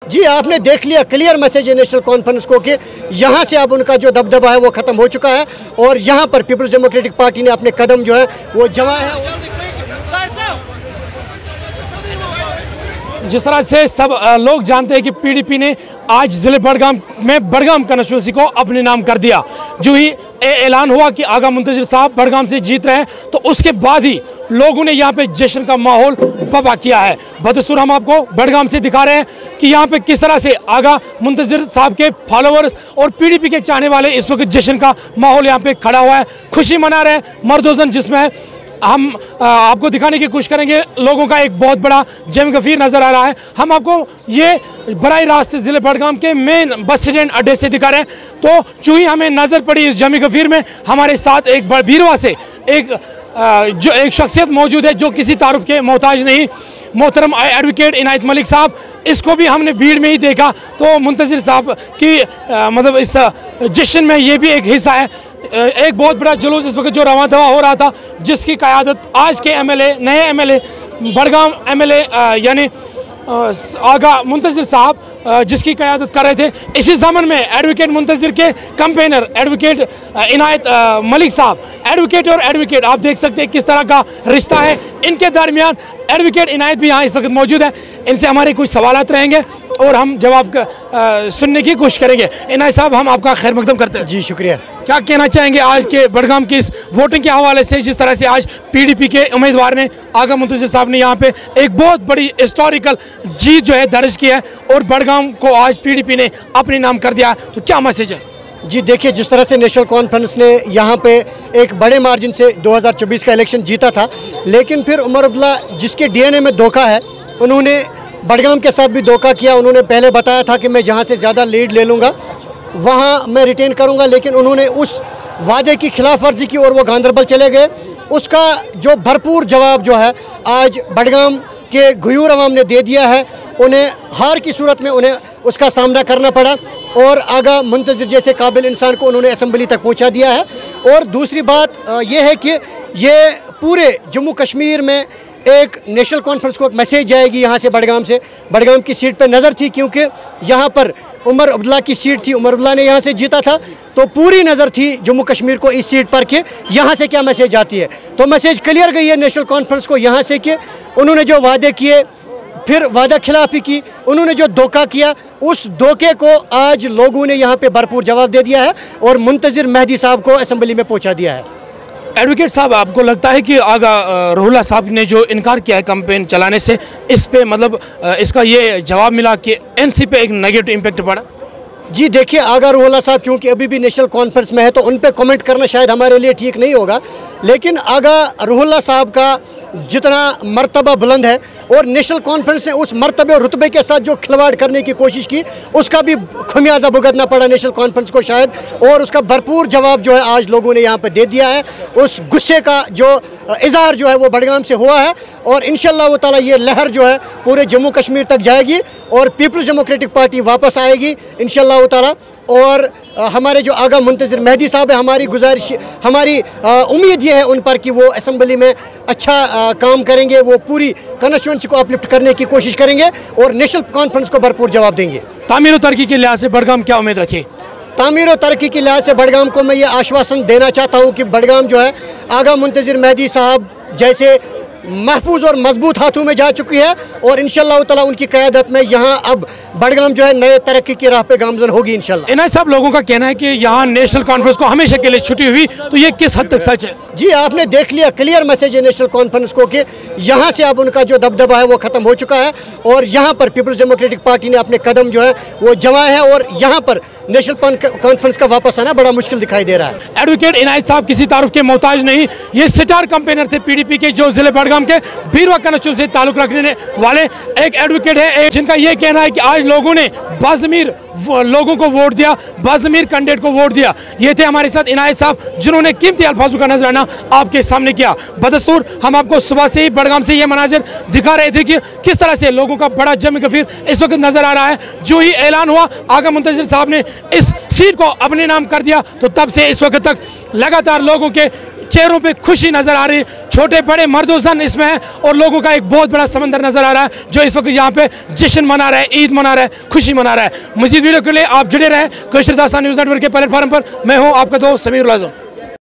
जी आपने देख लिया, क्लियर मैसेज है नेशनल कॉन्फ्रेंस को कि यहाँ से अब उनका जो दबदबा है वो ख़त्म हो चुका है और यहाँ पर पीपल्स डेमोक्रेटिक पार्टी ने अपने कदम जो है वो जमाए हैं। जिस तरह से सब लोग जानते हैं कि पीडीपी ने आज ज़िले बड़गाम में बड़गाम कॉन्स्टिट्यूंसी को अपने नाम कर दिया। जो ही ऐलान हुआ कि आगा मुंतज़िर साहब बड़गाम से जीत रहे हैं तो उसके बाद ही लोगों ने यहाँ पे जश्न का माहौल बर्पा किया है। बदस्तूर हम आपको बड़गाम से दिखा रहे हैं कि यहाँ पे किस तरह से आगा मुंतज़िर साहब के फॉलोअर्स और पीडीपी के चाहने वाले इस वक्त जश्न का माहौल यहाँ पे खड़ा हुआ है, खुशी मना रहे हैं, मर्दोजन जिसमें हम आपको दिखाने की कोशिश करेंगे। लोगों का एक बहुत बड़ा जम गफीर नज़र आ रहा है। हम आपको ये बराह रास्त ज़िले बड़गाम के मेन बस स्टैंड अड्डे से दिखा रहे हैं। तो चूँकि हमें नज़र पड़ी इस जम गफीर में हमारे साथ एक बीरवा से एक शख्सियत मौजूद है जो किसी तारुफ के मोहताज नहीं, मोहतरम एडवोकेट इनायत मलिक साहब। इसको भी हमने भीड़ में ही देखा तो मुंतज़िर साहब की मतलब इस जश्न में ये भी एक हिस्सा है। एक बहुत बड़ा जुलूस इस वक्त जो रवां दवा हो रहा था जिसकी क़यादत आज के एमएलए नए एमएलए बड़गाम एमएलए यानी आगा मुंतज़िर साहब जिसकी क़यादत कर रहे थे। इसी ज़मन में एडवोकेट मुंतज़िर के कंपेनर एडवोकेट इनायत मलिक साहब, एडवोकेट और एडवोकेट आप देख सकते हैं किस तरह का रिश्ता है इनके दरमियान। एडवोकेट इनायत भी यहाँ इस वक्त मौजूद है, इनसे हमारे कुछ सवालात रहेंगे और हम जवाब सुनने की कोशिश करेंगे। इनायत साहब हम आपका खैर मकदम करते हैं। जी शुक्रिया। क्या कहना चाहेंगे आज के बड़गाम की इस वोटिंग के हवाले से, जिस तरह से आज पीडीपी के उम्मीदवार ने आगा मुंतज़िर साहब ने यहाँ पे एक बहुत बड़ी हिस्टोरिकल जीत जो है दर्ज की है और बड़गाम को आज पीडीपी ने अपने नाम कर दिया, तो क्या मैसेज है? जी देखिए, जिस तरह से नेशनल कॉन्फ्रेंस ने यहाँ पे एक बड़े मार्जिन से 2024 का इलेक्शन जीता था, लेकिन फिर उमर अब्दुल्ला जिसके डीएनए में धोखा है उन्होंने बड़गाम के साथ भी धोखा किया। उन्होंने पहले बताया था कि मैं जहाँ से ज़्यादा लीड ले लूँगा वहाँ मैं रिटेन करूँगा, लेकिन उन्होंने उस वादे की खिलाफ वर्जी की और वो गांधरबल चले गए। उसका जो भरपूर जवाब जो है आज बड़गाम के गयूर अवाम ने दे दिया है। उन्हें हार की सूरत में उन्हें उसका सामना करना पड़ा और आगा मुंतज़िर जैसे काबिल इंसान को उन्होंने असम्बली तक पहुँचा दिया है। और दूसरी बात यह है कि ये पूरे जम्मू कश्मीर में एक नेशनल कॉन्फ्रेंस को एक मैसेज जाएगी यहाँ से बड़गाम की सीट पर नज़र थी, क्योंकि यहाँ पर उमर अब्दुल्ला की सीट थी, उमर अब्दुल्ला ने यहाँ से जीता था, तो पूरी नज़र थी जम्मू कश्मीर को इस सीट पर कि यहाँ से क्या मैसेज आती है। तो मैसेज क्लियर गई है नेशनल कॉन्फ्रेंस को यहाँ से कि उन्होंने जो वादे किए फिर वादा खिलाफी की, उन्होंने जो धोखा किया उस धोखे को आज लोगों ने यहाँ पे भरपूर जवाब दे दिया है और मुंतज़िर मेहदी साहब को असम्बली में पहुँचा दिया है। एडवोकेट साहब, आपको लगता है कि आगा रूहुल्लाह साहब ने जो इनकार किया है कैंपेन चलाने से, इस पे मतलब इसका ये जवाब मिला कि एनसी पे एक नेगेटिव इम्पैक्ट पड़ा? जी देखिए, आगा रूहुल्लाह साहब चूँकि अभी भी नेशनल कॉन्फ्रेंस में है तो उन पे कमेंट करना शायद हमारे लिए ठीक नहीं होगा, लेकिन आगा रूहुल्लाह साहब का जितना मर्तबा बुलंद है और नेशनल कॉन्फ्रेंस ने उस मर्तबे और रुतबे के साथ जो खिलवाड़ करने की कोशिश की उसका भी खमियाजा भुगतना पड़ा नेशनल कॉन्फ्रेंस को शायद, और उसका भरपूर जवाब जो है आज लोगों ने यहाँ पर दे दिया है। उस गुस्से का जो इजहार जो है वो बड़गाम से हुआ है और इंशाअल्लाह ताला ये लहर जो है पूरे जम्मू कश्मीर तक जाएगी और पीपल्स डेमोक्रेटिक पार्टी वापस आएगी इंशाअल्लाह ताला। और हमारे जो आगा मुंतज़िर मेहदी साहब है, हमारी गुजारिश, हमारी उम्मीद ये है उन पर कि वो असम्बली में अच्छा काम करेंगे, वो पूरी कॉन्स्टिट्यूंसी को अपलिफ्ट करने की कोशिश करेंगे और नेशनल कॉन्फ्रेंस को भरपूर जवाब देंगे। तामीर और तरक्की के लिहाज से बड़गाम क्या उम्मीद रखें? तामीर और तरक्की के लिहाज से बड़गाम को मैं ये आश्वासन देना चाहता हूँ कि बड़गाम जो है आगा मुंतज़िर मेहदी साहब जैसे महफूज और मजबूत हाथों में जा चुकी है और इंशाअल्लाह ताला उनकी क़यादत में यहाँ अब बड़गाम जो है नए तरक्की की राह पे गामज़न होगी इंशाअल्लाह। इनायत साहब, लोगों का कहना है कि यहाँ नेशनल कॉन्फ्रेंस को हमेशा के लिए छुट्टी हुई, तो ये किस हद तक सच है? जी आपने देख लिया, क्लियर मैसेज है नेशनल कॉन्फ्रेंस को कि यहाँ से अब उनका जो दबदबा है वो ख़त्म हो चुका है और यहाँ पर पीपल्स डेमोक्रेटिक पार्टी ने अपने कदम जो है वो जमाए हैं और यहाँ पर नेशनल कॉन्फ्रेंस का वापस आना बड़ा मुश्किल दिखाई दे रहा है। एडवोकेट इनायत साहब किसी तारुफ के मोहताज नहीं, ये स्टार कंपेनर थे पीडीपी के जो जिले बड़गाम के बीरवा कॉन्स्टिट्यूंसी से ताल्लुक रखने वाले एक एडवोकेट है जिनका ये कहना है कि आज लोगों ने बाज़मीर लोगों को वोट दिया, बाज़मीर कैंडिडेट को वोट दिया। ये थे हमारे साथ इनायत साहब जिन्होंने कीमती अल्फाजों का नजराना आपके सामने किया। बदस्तूर हम आपको सुबह से ही बड़गाम से ये मनाजिर दिखा रहे थे कि किस तरह से लोगों का बड़ा जम गफीर इस वक्त नजर आ रहा है। जो ही ऐलान हुआ आगा मुंतज़िर साहब ने इस सीट को अपने नाम कर दिया तो तब से इस वक्त तक लगातार लोगों के चेहरों पे खुशी नज़र आ रही, छोटे बड़े मर्दो ज़न इसमें है और लोगों का एक बहुत बड़ा समंदर नज़र आ रहा है जो इस वक्त यहाँ पे जश्न मना रहा है, ईद मना रहा है, खुशी मना रहा है। मज़ीद वीडियो के लिए आप जुड़े रहें कशरदासा न्यूज़ नेटवर्क के प्लेटफॉर्म पर। मैं हूँ आपका दोस्त समीर उल आज़म।